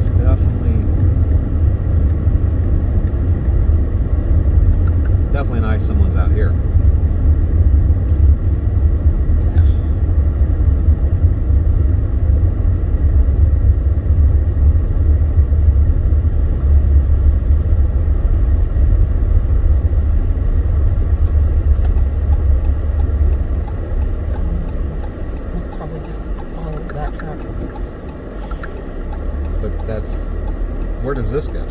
it's definitely nice someone's out here. Where does this go?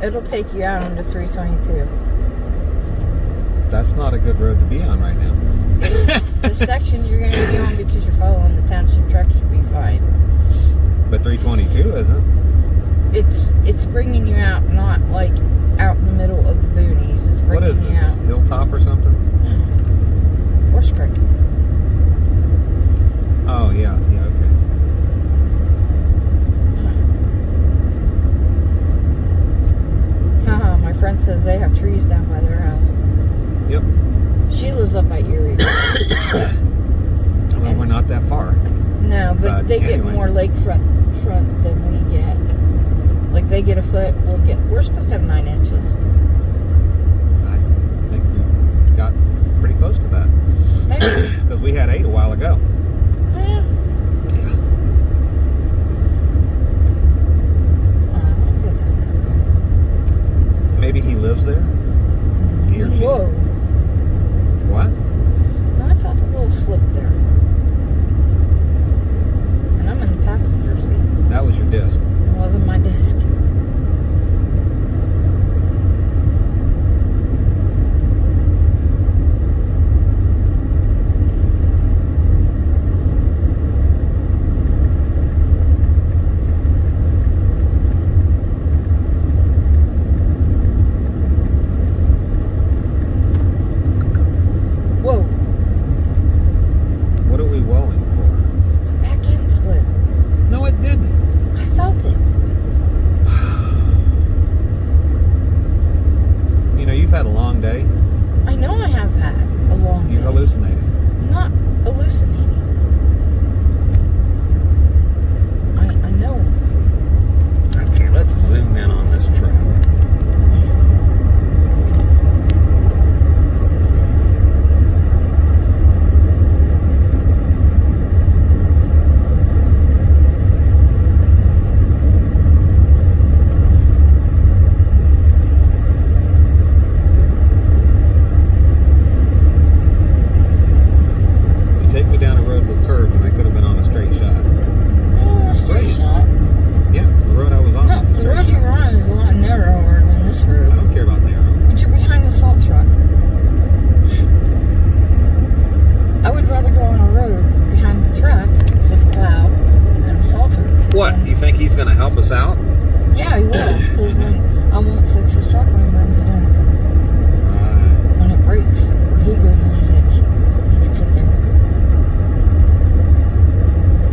It'll take you out onto 322. That's not a good road to be on right now. The section you're going to be on because you're following the township truck should be fine. But 322 isn't. It's bringing you out, not like out in the middle of the boonies. It's bringing what is this? You out. Hilltop or something? Horse Creek. Oh yeah, okay. My friend says they have trees down by their house. Yep. She lives up by Erie. Well, we're not that far. No, but they get more lakefront than we get. Like they get a foot, we're supposed to have 9 inches. I think we got pretty close to that. Maybe. Because we had 8 a while ago. Yeah. Maybe he lives there? He or she? Whoa. What? No, I felt a little slip there. And I'm in the passenger seat. That was your disc. It wasn't my disc. What? You think he's going to help us out? Yeah, he will. Because I won't fix his truck when he brings it in. Right. When it breaks, or he goes in his ditch. He can sit there.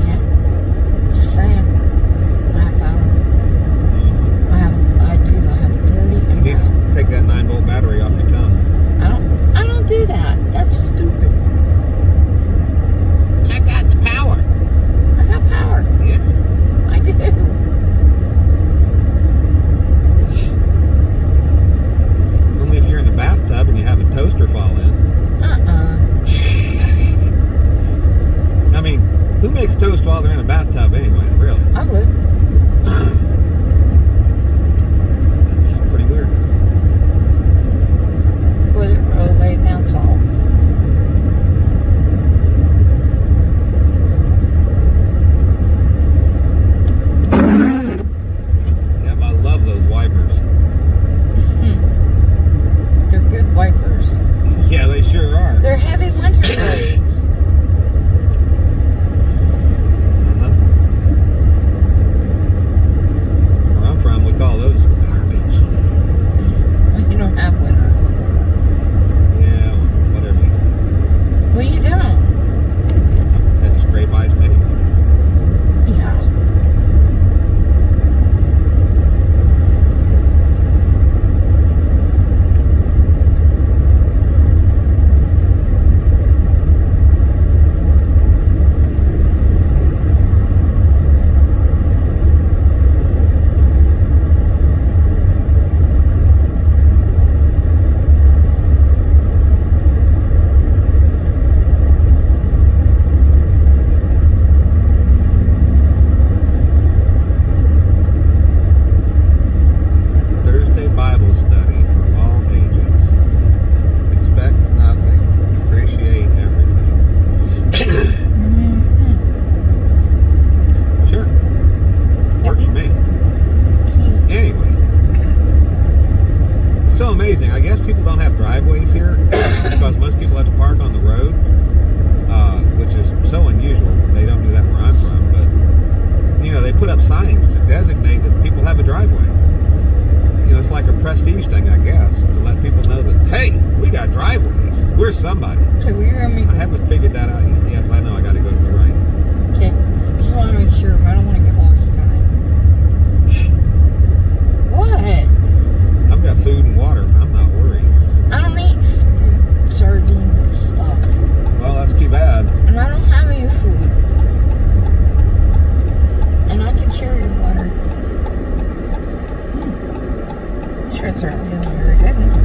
Yeah. Just saying. I have power. I do. I have authority. You need to take that 9-volt battery off your tongue. I don't do that. That's stupid. I got the power. I got power. Yeah. I do. Only if you're in the bathtub and you have a toaster fall in. driveways here because most people have to park on the road, which is so unusual. They don't do that where I'm from, but you know, they put up signs to designate that people have a driveway. You know, it's like a prestige thing, I guess, to let people know that, hey, we got driveways. We're somebody. Okay, well, you're gonna make. I haven't figured that out yet. Yes, I know. I got to go to the right. Okay, just want to make sure. I don't want to get lost tonight. What? I've got food and water. I'm not worried. I don't eat sardine stuff, Well, that's too bad. and I don't have any food. And I can share your water. This red certainly isn't very good, is it?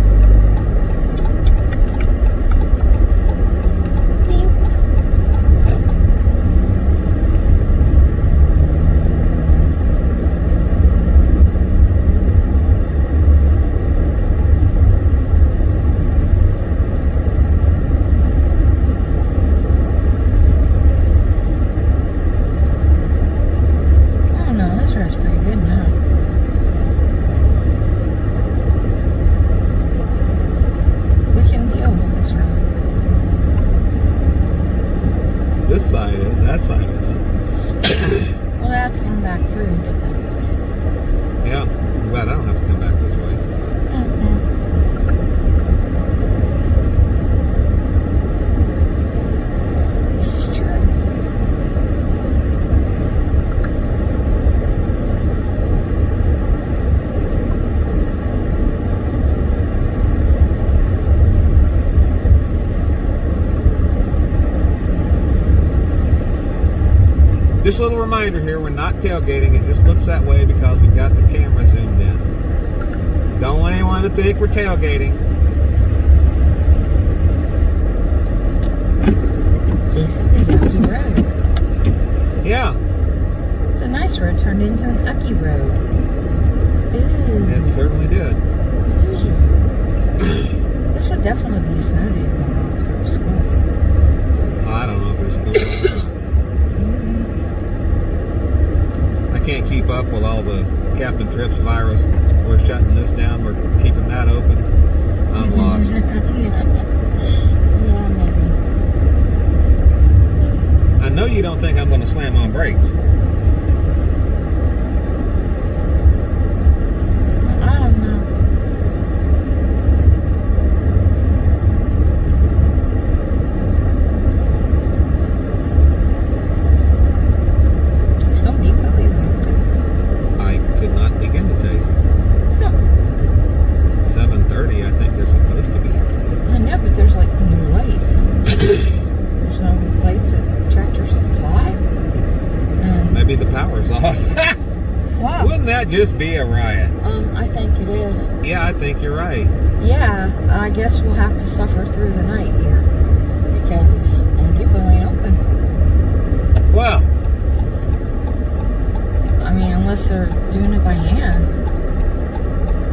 This side is, that side isn't. We'll have to come back through and get that side. Yeah, I'm glad I don't have to come back this way. This is true. Just a little reminder here, we're not tailgating. It just looks that way because we've got the camera zoomed in. Don't want anyone to think we're tailgating. This is a yucky road. Yeah, The nice road turned into an ucky road. Ooh. it certainly did. This would definitely be a snow day going on after school. I don't know if it's cool or not. I can't keep up with all the Captain Trips virus. We're shutting this down. We're keeping that open. I'm lost. Yeah, maybe. I know you don't think I'm going to slam on brakes. I don't know. It's Home Depot even. I could not begin to tell you. No. 7:30, I think they're supposed to be. I know, but there's like no lights. There's no lights at Tractor Supply. Maybe the power's off. Wow. Wouldn't that just be a riot? I think it is. Yeah, I think you're right. Yeah, I guess we'll have to suffer through the night here because Home Depot ain't open. Well, I mean, unless they're doing it by hand.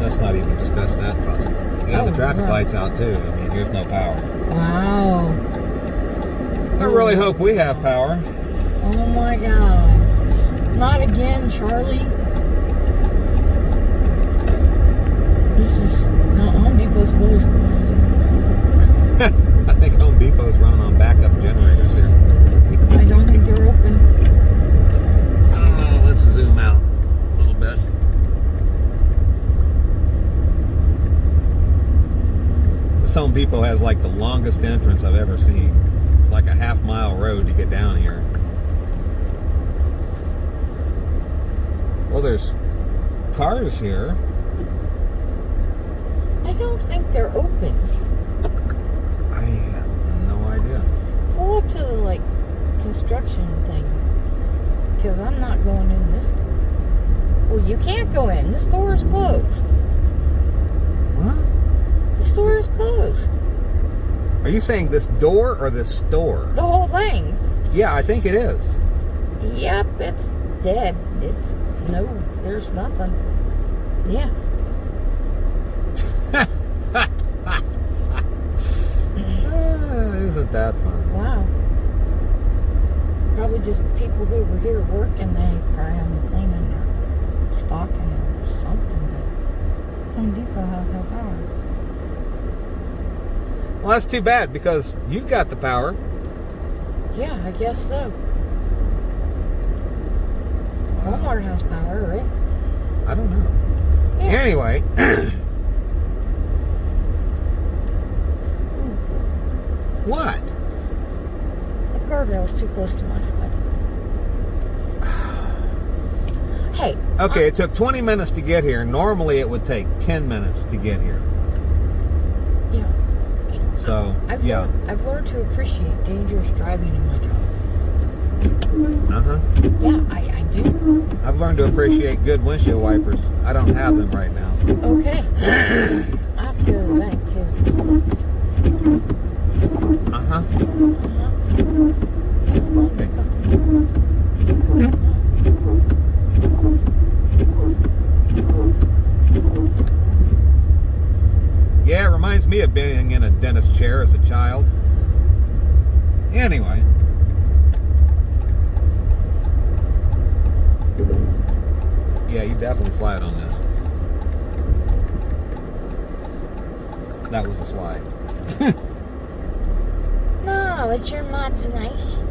let's not even discuss that possibility. Yeah, the traffic wow. light's out too. I mean, there's no power. Wow. I really hope we have power. Oh my God. Not again, Charlie. This is no Home Depot's closed. I think Home Depot's running on backup generators here. I don't think they're open. Let's zoom out a little bit. This Home Depot has like the longest entrance I've ever seen. It's like a half-mile road to get down here. Well, there's cars here. I don't think they're open. I have no idea. Pull up to the like construction thing. Because I'm not going in this door. Well, you can't go in. This door is closed. What? This door is closed. Are you saying this door or this store? The whole thing. Yeah, I think it is. Yep, it's dead. It's no, there's nothing. Yeah. Isn't that fun? Wow. Probably just people who were here working, they probably haven't cleaning or stocking or something, but Home Depot has no power. Well, that's too bad because you've got the power. Yeah, I guess so. Walmart has power, right? I don't know. Yeah. Anyway, what? The guardrail's too close to my side. Hey. Okay, it took 20 minutes to get here. Normally, it would take 10 minutes to get here. Yeah. So, yeah. I've learned to appreciate dangerous driving in my job. Uh-huh. Yeah, I do. I've learned to appreciate good windshield wipers. I don't have them right now. Okay. I have to go to the bank, too. Uh-huh. Okay. Yeah, it reminds me of being in a dentist chair as a child. Anyway. Yeah, you definitely slide on this. That was a slide. No, it's your imagination.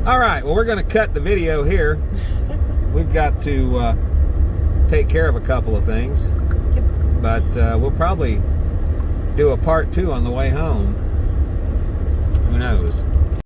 All right, well, we're going to cut the video here. We've got to take care of a couple of things. Yep. But we'll probably do a part 2 on the way home. Who knows?